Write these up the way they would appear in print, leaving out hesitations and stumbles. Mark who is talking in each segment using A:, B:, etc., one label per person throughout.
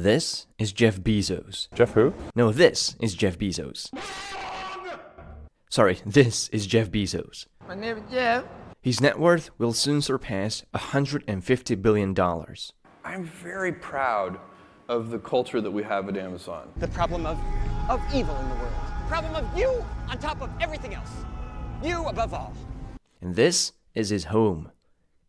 A: This is Jeff Bezos.
B: Jeff who?
A: No, this is Jeff Bezos. Sorry, this is Jeff Bezos.
C: My name is Jeff.
A: His net worth will soon surpass $150 billion.
B: I'm very proud of the culture that we have at Amazon.
D: The problem of evil in the world. The problem of you on top of everything else. You above all.
A: And this is his home,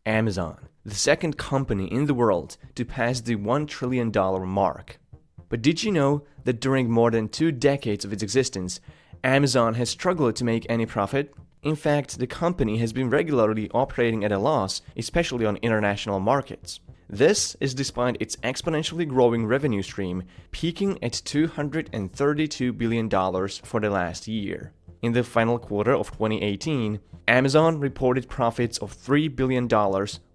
A: Amazon, the second company in the world to pass the $1 trillion mark. But did you know that during more than 2 decades of its existence, Amazon has struggled to make any profit? In fact, the company has been regularly operating at a loss, especially on international markets. This is despite its exponentially growing revenue stream, peaking at $232 billion for the last year. In the final quarter of 2018, Amazon reported profits of $3 billion,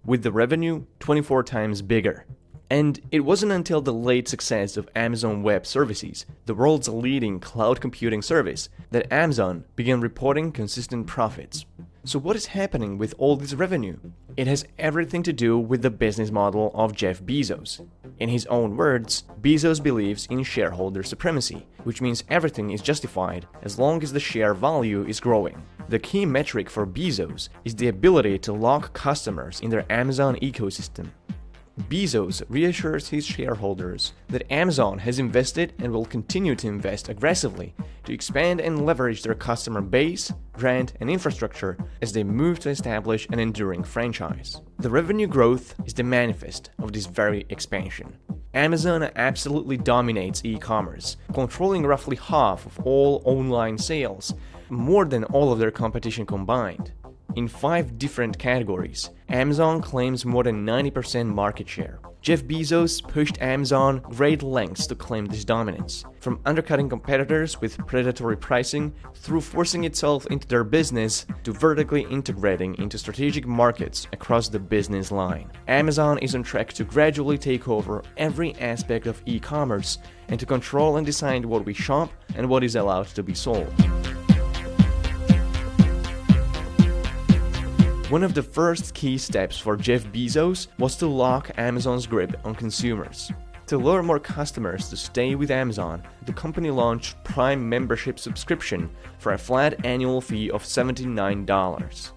A: with the revenue 24 times bigger. And it wasn't until the late success of Amazon Web Services, the world's leading cloud computing service, that Amazon began reporting consistent profits. So what is happening with all this revenue? It has everything to do with the business model of Jeff Bezos. In his own words, Bezos believes in shareholder supremacy, which means everything is justified as long as the share value is growing. The key metric for Bezos is the ability to lock customers in their Amazon ecosystem. Bezos reassures his shareholders that Amazon has invested and will continue to invest aggressively to expand and leverage their customer base, brand, and infrastructure as they move to establish an enduring franchise. The revenue growth is the manifest of this very expansion. Amazon absolutely dominates e-commerce, controlling roughly half of all online sales, more than all of their competition combined. In 5 different categories, Amazon claims more than 90% market share. Jeff Bezos pushed Amazon great lengths to claim this dominance, from undercutting competitors with predatory pricing, through forcing itself into their business, to vertically integrating into strategic markets across the business line. Amazon is on track to gradually take over every aspect of e-commerce and to control and decide what we shop and what is allowed to be sold. One of the first key steps for Jeff Bezos was to lock Amazon's grip on consumers. To lure more customers to stay with Amazon, the company launched Prime membership subscription for a flat annual fee of $79.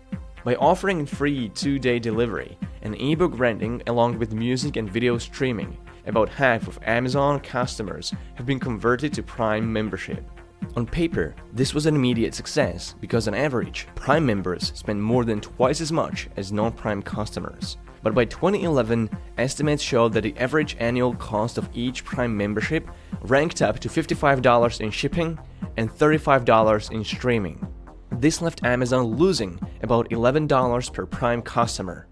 A: By offering free 2-day delivery and ebook renting along with music and video streaming, about half of Amazon customers have been converted to Prime membership. On paper, this was an immediate success because on average, Prime members spend more than twice as much as non-Prime customers. But by 2011, estimates showed that the average annual cost of each Prime membership ranked up to $55 in shipping and $35 in streaming. This left Amazon losing about $11 per Prime customer.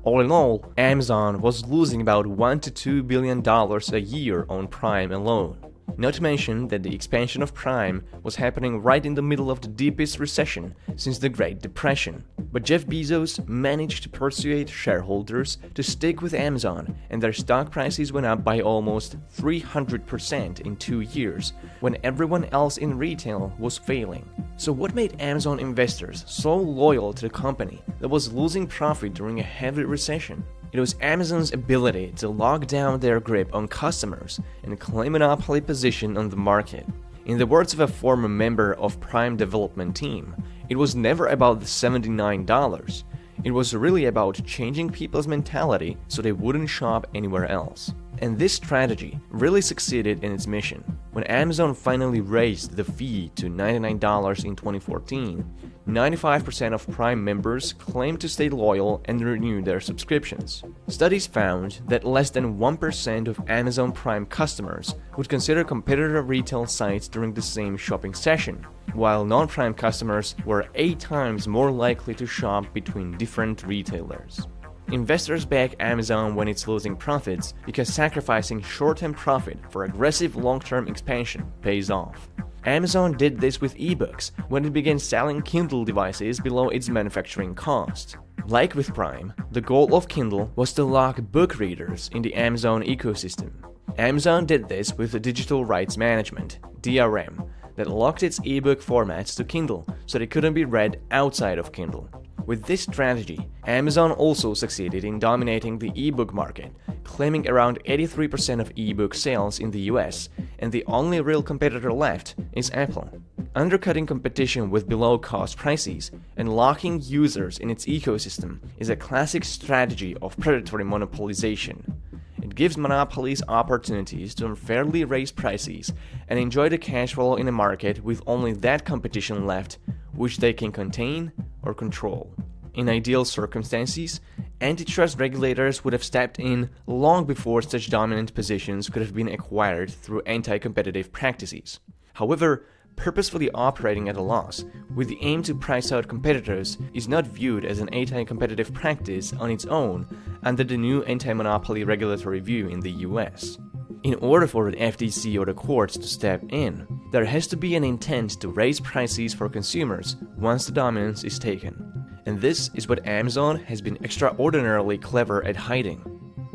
A: All in all, Amazon was losing about $1 to $2 billion a year on Prime alone. Not to mention that the expansion of Prime was happening right in the middle of the deepest recession since the Great Depression. But Jeff Bezos managed to persuade shareholders to stick with Amazon, and their stock prices went up by almost 300% in 2 years, when everyone else in retail was failing. So what made Amazon investors so loyal to the company that was losing profit during a heavy recession? It was Amazon's ability to lock down their grip on customers and claim a monopoly position on the market. In the words of a former member of Prime development team, it was never about the $79. It was really about changing people's mentality so they wouldn't shop anywhere else. And this strategy really succeeded in its mission. When Amazon finally raised the fee to $99 in 2014, 95% of Prime members claimed to stay loyal and renew their subscriptions. Studies found that less than 1% of Amazon Prime customers would consider competitor retail sites during the same shopping session, while non-Prime customers were 8 times more likely to shop between different retailers. Investors back Amazon when it's losing profits because sacrificing short-term profit for aggressive long-term expansion pays off. Amazon did this with ebooks when it began selling Kindle devices below its manufacturing cost. Like with Prime, the goal of Kindle was to lock book readers in the Amazon ecosystem. Amazon did this with digital rights management, DRM, that locked its ebook formats to Kindle so they couldn't be read outside of Kindle. With this strategy, Amazon also succeeded in dominating the ebook market, claiming around 83% of ebook sales in the US, and the only real competitor left is Apple. Undercutting competition with below-cost prices and locking users in its ecosystem is a classic strategy of predatory monopolization. It gives monopolies opportunities to unfairly raise prices and enjoy the cash flow in a market with only that competition left, which they can contain or control. In ideal circumstances, antitrust regulators would have stepped in long before such dominant positions could have been acquired through anti-competitive practices. However, purposefully operating at a loss with the aim to price out competitors is not viewed as an anti-competitive practice on its own under the new anti-monopoly regulatory view in the US. In order for the FTC or the courts to step in, there has to be an intent to raise prices for consumers once the dominance is taken. And this is what Amazon has been extraordinarily clever at hiding.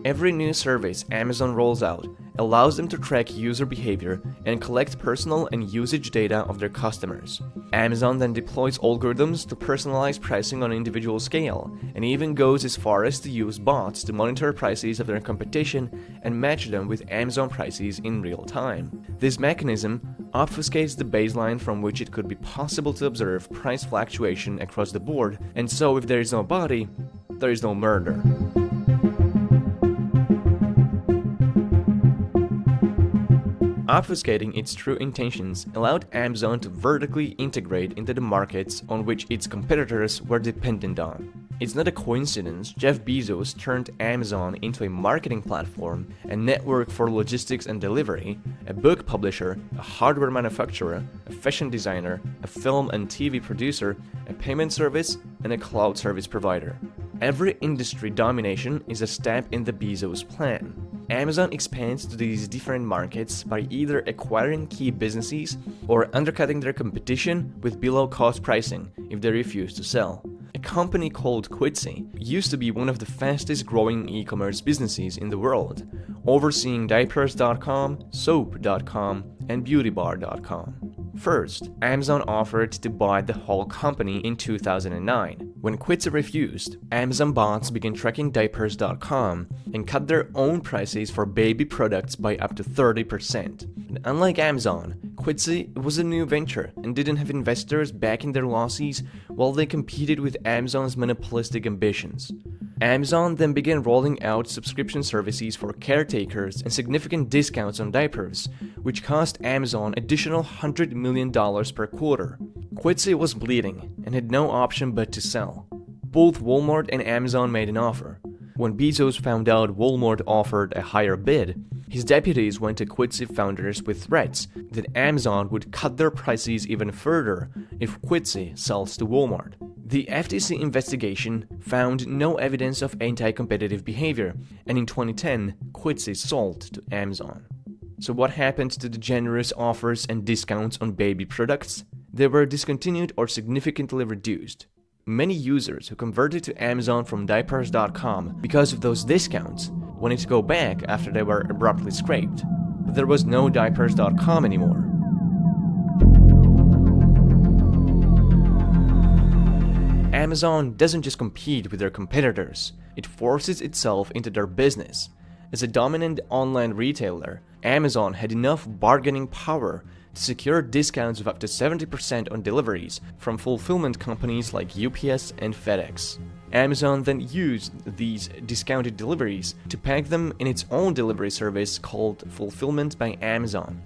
A: Every new service Amazon rolls out allows them to track user behavior and collect personal and usage data of their customers. Amazon then deploys algorithms to personalize pricing on an individual scale, and even goes as far as to use bots to monitor prices of their competition and match them with Amazon prices in real time. This mechanism obfuscates the baseline from which it could be possible to observe price fluctuation across the board, and so if there is no body, there is no murder. Obfuscating its true intentions allowed Amazon to vertically integrate into the markets on which its competitors were dependent on. It's not a coincidence Jeff Bezos turned Amazon into a marketing platform, a network for logistics and delivery, a book publisher, a hardware manufacturer, a fashion designer, a film and TV producer, a payment service, and a cloud service provider. Every industry domination is a step in the Bezos plan. Amazon expands to these different markets by either acquiring key businesses or undercutting their competition with below-cost pricing if they refuse to sell. A company called Quidsi used to be one of the fastest-growing e-commerce businesses in the world, overseeing diapers.com, soap.com, and beautybar.com. First, Amazon offered to buy the whole company in 2009. When Quidsi refused, Amazon bots began tracking diapers.com and cut their own prices for baby products by up to 30%. And unlike Amazon, Quidsi was a new venture and didn't have investors backing their losses while they competed with Amazon's monopolistic ambitions. Amazon then began rolling out subscription services for caretakers and significant discounts on diapers, which cost Amazon additional $100 million per quarter. Quidsi was bleeding and had no option but to sell. Both Walmart and Amazon made an offer. When Bezos found out Walmart offered a higher bid, his deputies went to Quidsi founders with threats that Amazon would cut their prices even further if Quidsi sells to Walmart. The FTC investigation found no evidence of anti-competitive behavior, and in 2010, Quidsi sold to Amazon. So what happened to the generous offers and discounts on baby products? They were discontinued or significantly reduced. Many users who converted to Amazon from diapers.com because of those discounts wanted to go back after they were abruptly scraped, but there was no diapers.com anymore. Amazon doesn't just compete with their competitors, it forces itself into their business. As a dominant online retailer, Amazon had enough bargaining power to secure discounts of up to 70% on deliveries from fulfillment companies like UPS and FedEx. Amazon then used these discounted deliveries to pack them in its own delivery service called Fulfillment by Amazon.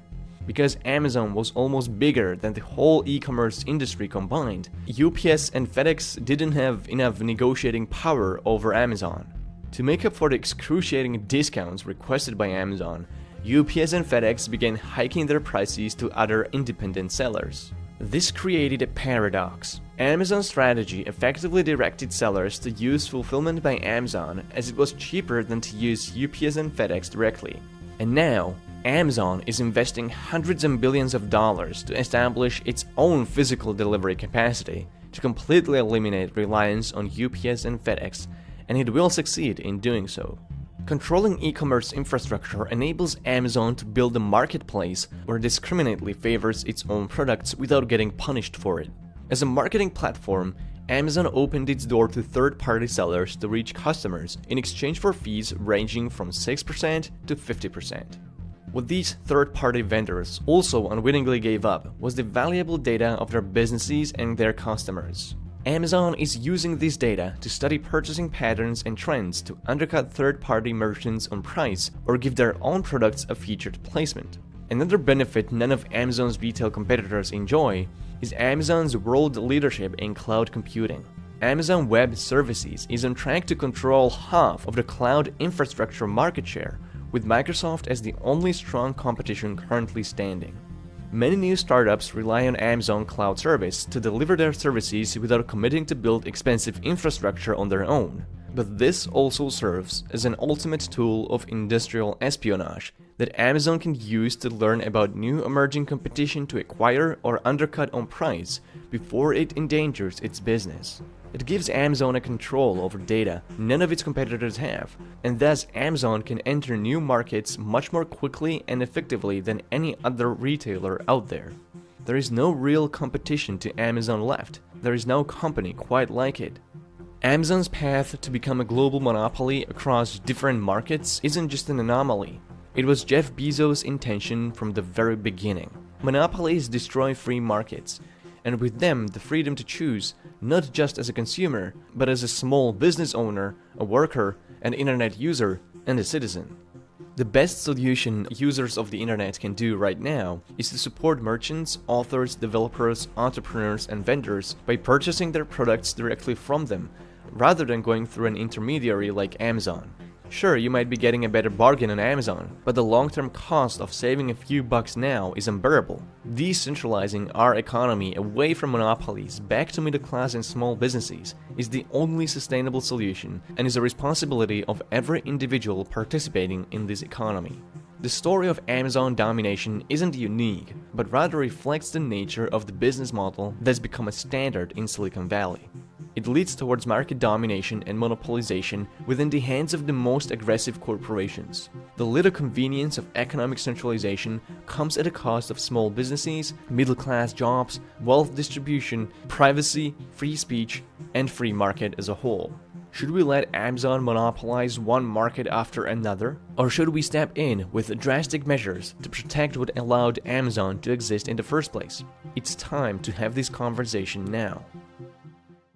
A: Because Amazon was almost bigger than the whole e-commerce industry combined, UPS and FedEx didn't have enough negotiating power over Amazon. To make up for the excruciating discounts requested by Amazon, UPS and FedEx began hiking their prices to other independent sellers. This created a paradox. Amazon's strategy effectively directed sellers to use Fulfillment by Amazon as it was cheaper than to use UPS and FedEx directly. And now, Amazon is investing hundreds of billions of dollars to establish its own physical delivery capacity to completely eliminate reliance on UPS and FedEx, and it will succeed in doing so. Controlling e-commerce infrastructure enables Amazon to build a marketplace where it discriminately favors its own products without getting punished for it. As a marketing platform, Amazon opened its door to third-party sellers to reach customers in exchange for fees ranging from 6% to 50%. What these third-party vendors also unwittingly gave up was the valuable data of their businesses and their customers. Amazon is using this data to study purchasing patterns and trends to undercut third-party merchants on price or give their own products a featured placement. Another benefit none of Amazon's retail competitors enjoy is Amazon's world leadership in cloud computing. Amazon Web Services is on track to control half of the cloud infrastructure market share, with Microsoft as the only strong competition currently standing. Many new startups rely on Amazon Cloud Service to deliver their services without committing to build expensive infrastructure on their own. But this also serves as an ultimate tool of industrial espionage that Amazon can use to learn about new emerging competition to acquire or undercut on price before it endangers its business. It gives Amazon a control over data none of its competitors have, and thus Amazon can enter new markets much more quickly and effectively than any other retailer out there. There is no real competition to Amazon left. There is no company quite like it. Amazon's path to become a global monopoly across different markets isn't just an anomaly. It was Jeff Bezos' intention from the very beginning. Monopolies destroy free markets, and with them the freedom to choose, not just as a consumer, but as a small business owner, a worker, an internet user, and a citizen. The best solution users of the internet can do right now is to support merchants, authors, developers, entrepreneurs, and vendors by purchasing their products directly from them, rather than going through an intermediary like Amazon. Sure, you might be getting a better bargain on Amazon, but the long-term cost of saving a few bucks now is unbearable. Decentralizing our economy away from monopolies back to middle class and small businesses is the only sustainable solution and is a responsibility of every individual participating in this economy. The story of Amazon domination isn't unique, but rather reflects the nature of the business model that's become a standard in Silicon Valley. It leads towards market domination and monopolization within the hands of the most aggressive corporations. The little convenience of economic centralization comes at a cost of small businesses, middle-class jobs, wealth distribution, privacy, free speech, and free market as a whole. Should we let Amazon monopolize one market after another? Or should we step in with drastic measures to protect what allowed Amazon to exist in the first place? It's time to have this conversation now.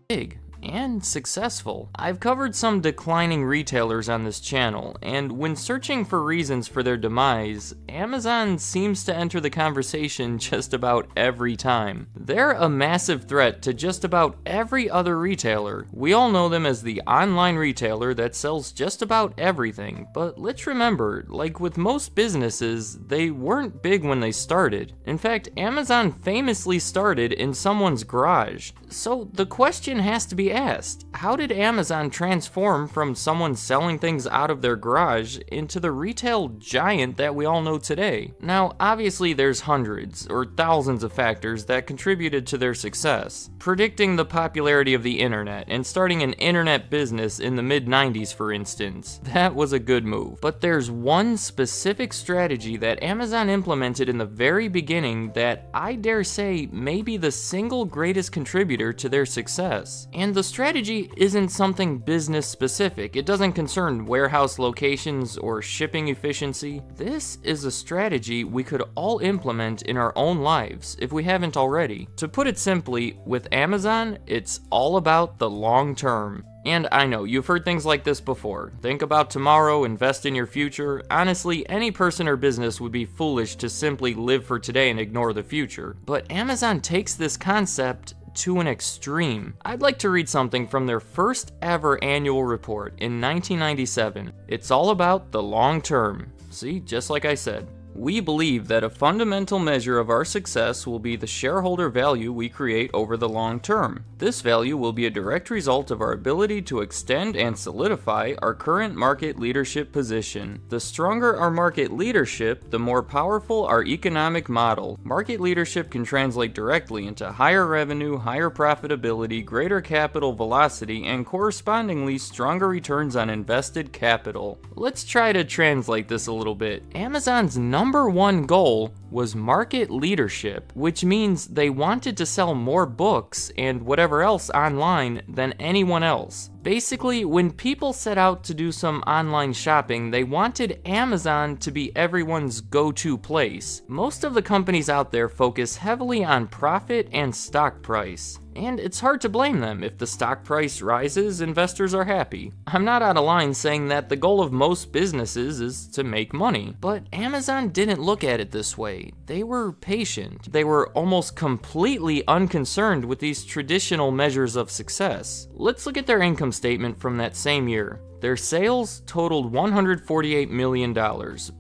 C: Big and successful. I've covered some declining retailers on this channel, and when searching for reasons for their demise, Amazon seems to enter the conversation just about every time. They're a massive threat to just about every other retailer. We all know them as the online retailer that sells just about everything, but let's remember, like with most businesses, they weren't big when they started. In fact, Amazon famously started in someone's garage. So the question has to be asked, how did Amazon transform from someone selling things out of their garage into the retail giant that we all know today? Now, obviously there's hundreds or thousands of factors that contributed to their success. Predicting the popularity of the internet and starting an internet business in the mid-90s, for instance, that was a good move. But there's one specific strategy that Amazon implemented in the very beginning that I dare say may be the single greatest contributor to their success. And the strategy isn't something business specific. It doesn't concern warehouse locations or shipping efficiency. This is a strategy we could all implement in our own lives if we haven't already. To put it simply, with Amazon, it's all about the long term. And I know, you've heard things like this before. Think about tomorrow, invest in your future. Honestly, any person or business would be foolish to simply live for today and ignore the future. But Amazon takes this concept to an extreme. I'd like to read something from their first ever annual report in 1997. It's all about the long term. See, just like I said. We believe that a fundamental measure of our success will be the shareholder value we create over the long term. This value will be a direct result of our ability to extend and solidify our current market leadership position. The stronger our market leadership, the more powerful our economic model. Market leadership can translate directly into higher revenue, higher profitability, greater capital velocity, and correspondingly stronger returns on invested capital. Let's try to translate this a little bit. Amazon's number one goal was market leadership, which means they wanted to sell more books and whatever else online than anyone else. Basically, when people set out to do some online shopping, they wanted Amazon to be everyone's go-to place. Most of the companies out there focus heavily on profit and stock price. And it's hard to blame them. If the stock price rises, investors are happy. I'm not out of line saying that the goal of most businesses is to make money, but Amazon didn't look at it this way. They were patient. They were almost completely unconcerned with these traditional measures of success. Let's look at their income statement from that same year. Their sales totaled $148 million,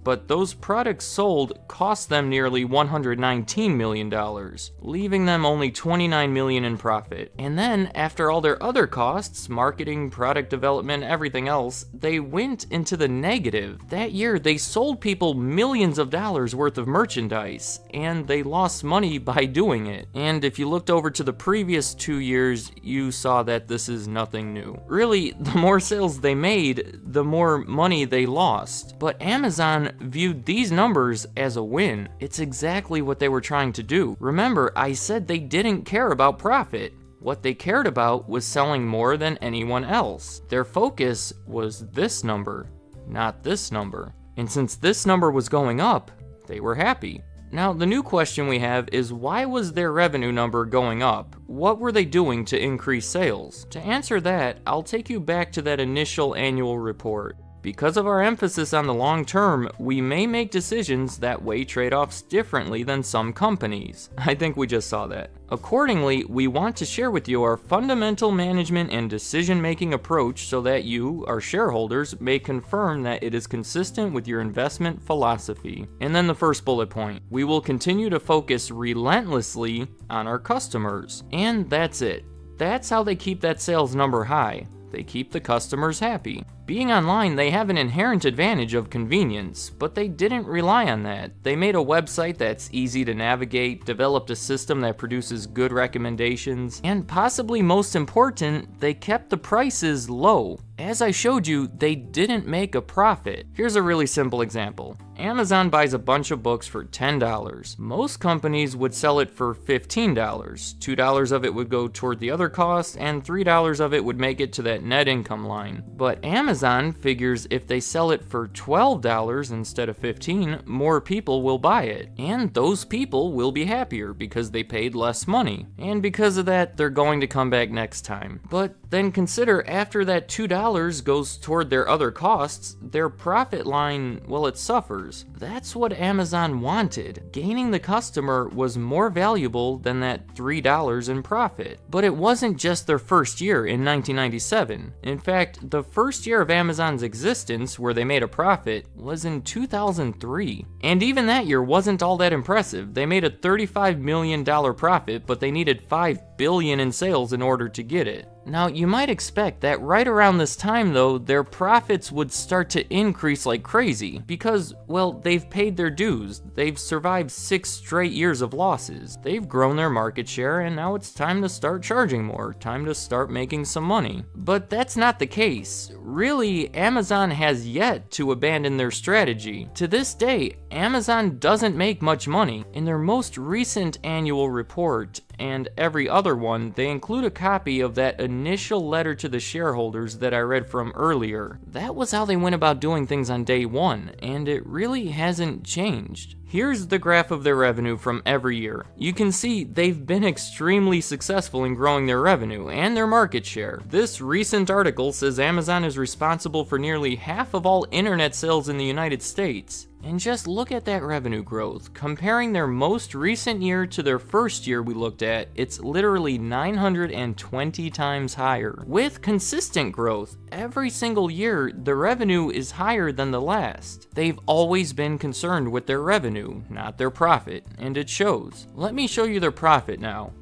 C: but those products sold cost them nearly $119 million, leaving them only $29 million in profit. And then, after all their other costs, marketing, product development, everything else, they went into the negative. That year, they sold people millions of dollars worth of merchandise, and they lost money by doing it. And if you looked over to the previous 2 years, you saw that this is nothing new. Really, the more sales they made, the more money they lost. But Amazon viewed these numbers as a win. It's exactly what they were trying to do. Remember, I said they didn't care about profit. What they cared about was selling more than anyone else. Their focus was this number, not this number. And since this number was going up, they were happy. Now, the new question we have is, why was their revenue number going up? What were they doing to increase sales? To answer that, I'll take you back to that initial annual report. Because of our emphasis on the long term, we may make decisions that weigh trade-offs differently than some companies. I think we just saw that. Accordingly, we want to share with you our fundamental management and decision-making approach so that you, our shareholders, may confirm that it is consistent with your investment philosophy. And then the first bullet point. We will continue to focus relentlessly on our customers. And that's it. That's how they keep that sales number high. They keep the customers happy. Being online, they have an inherent advantage of convenience, but they didn't rely on that. They made a website that's easy to navigate, developed a system that produces good recommendations, and possibly most important, they kept the prices low. As I showed you, they didn't make a profit. Here's a really simple example. Amazon buys a bunch of books for $10. Most companies would sell it for $15. $2 of it would go toward the other costs, and $3 of it would make it to that net income line. But Amazon figures if they sell it for $12 instead of $15, more people will buy it. And those people will be happier because they paid less money. And because of that, they're going to come back next time. But then consider after that $2 goes toward their other costs, their profit line, well, it suffers. That's what Amazon wanted. Gaining the customer was more valuable than that $3 in profit. But it wasn't just their first year in 1997. In fact, the first year of Amazon's existence where they made a profit was in 2003. And even that year wasn't all that impressive. They made a $35 million profit, but they needed $5 billion in sales in order to get it. Now, you might expect that right around this time, though, their profits would start to increase like crazy because, well, they've paid their dues. They've survived 6 straight years of losses. They've grown their market share, and now it's time to start charging more, time to start making some money. But that's not the case. Really, Amazon has yet to abandon their strategy. To this day, Amazon doesn't make much money. In their most recent annual report, and every other one, they include a copy of that initial letter to the shareholders that I read from earlier. That was how they went about doing things on day one, and it really hasn't changed. Here's the graph of their revenue from every year. You can see they've been extremely successful in growing their revenue and their market share. This recent article says Amazon is responsible for nearly half of all internet sales in the United States. And just look at that revenue growth. Comparing their most recent year to their first year we looked at, it's literally 920 times higher. With consistent growth, every single year, the revenue is higher than the last. They've always been concerned with their revenue, not their profit, and it shows. Let me show you their profit now.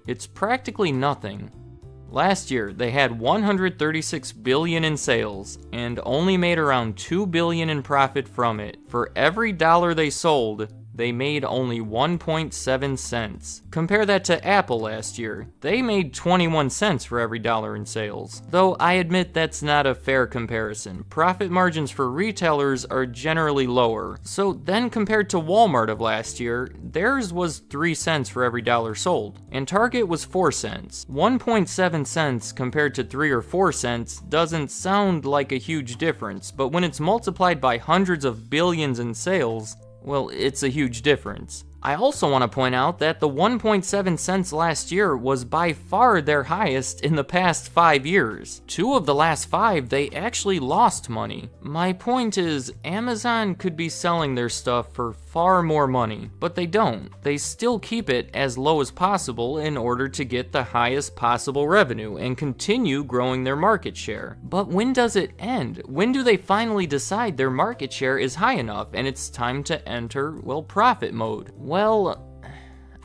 C: It's practically nothing. Last year, they had $136 billion in sales and only made around $2 billion in profit from it. For every dollar they sold, they made only 1.7 cents. Compare that to Apple last year. They made 21 cents for every dollar in sales. Though I admit that's not a fair comparison. Profit margins for retailers are generally lower. So then compared to Walmart of last year, theirs was 3 cents for every dollar sold, and Target was 4 cents. 1.7 cents compared to 3 or 4 cents doesn't sound like a huge difference, but when it's multiplied by hundreds of billions in sales, well, it's a huge difference. I also want to point out that the 1.7 cents last year was by far their highest in the past 5 years. 2 of the last 5, they actually lost money. My point is, Amazon could be selling their stuff for far more money, but they don't. They still keep it as low as possible in order to get the highest possible revenue and continue growing their market share. But when does it end? When do they finally decide their market share is high enough and it's time to enter, well, profit mode? Well,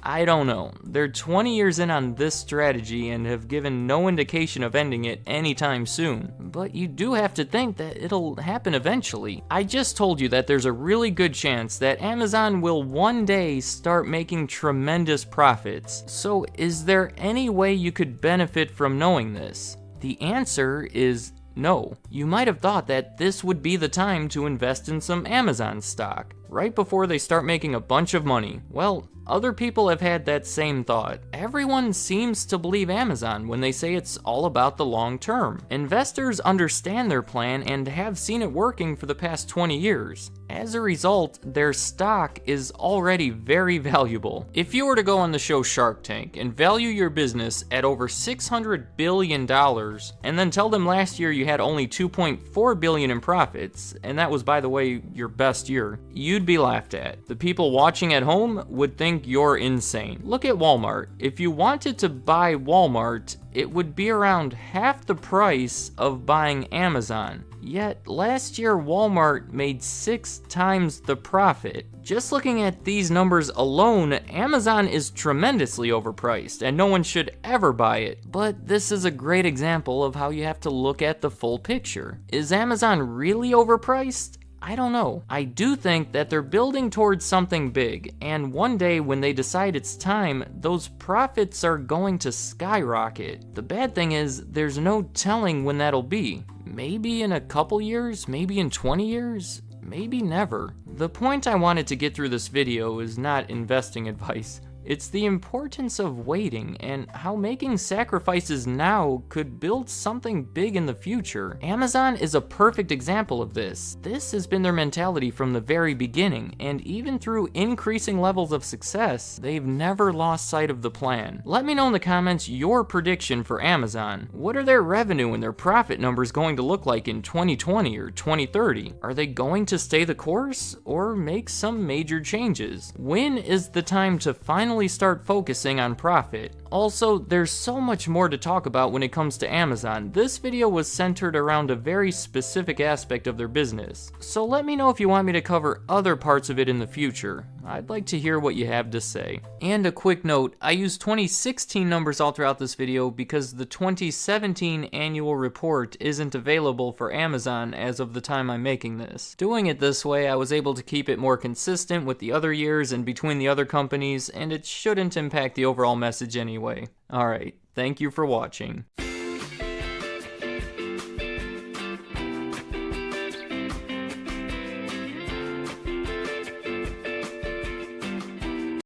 C: I don't know. They're 20 years in on this strategy and have given no indication of ending it anytime soon. But you do have to think that it'll happen eventually. I just told you that there's a really good chance that Amazon will one day start making tremendous profits. So is there any way you could benefit from knowing this? The answer is no. You might have thought that this would be the time to invest in some Amazon stock, right before they start making a bunch of money. Well, other people have had that same thought. Everyone seems to believe Amazon when they say it's all about the long term. Investors understand their plan and have seen it working for the past 20 years. As a result, their stock is already very valuable. If you were to go on the show Shark Tank and value your business at over $600 billion, and then tell them last year you had only $2.4 billion in profits, and that was, by the way, your best year, you'd be laughed at. The people watching at home would think you're insane. Look at Walmart. If you wanted to buy Walmart, it would be around half the price of buying Amazon. Yet last year Walmart made 6 times the profit. Just looking at these numbers alone, Amazon is tremendously overpriced and no one should ever buy it. But this is a great example of how you have to look at the full picture. Is Amazon really overpriced? I don't know. I do think that they're building towards something big, and one day when they decide it's time, those profits are going to skyrocket. The bad thing is, there's no telling when that'll be. Maybe in a couple years, maybe in 20 years, maybe never. The point I wanted to get through this video is not investing advice. It's the importance of waiting and how making sacrifices now could build something big in the future. Amazon is a perfect example of this. This has been their mentality from the very beginning, and even through increasing levels of success, they've never lost sight of the plan. Let me know in the comments your prediction for Amazon. What are their revenue and their profit numbers going to look like in 2020 or 2030? Are they going to stay the course or make some major changes? When is the time to finally start focusing on profit? Also, there's so much more to talk about when it comes to Amazon. This video was centered around a very specific aspect of their business. So let me know if you want me to cover other parts of it in the future. I'd like to hear what you have to say. And a quick note, I used 2016 numbers all throughout this video because the 2017 annual report isn't available for Amazon as of the time I'm making this. Doing it this way, I was able to keep it more consistent with the other years and between the other companies, and it shouldn't impact the overall message anyway. Alright, thank you for watching.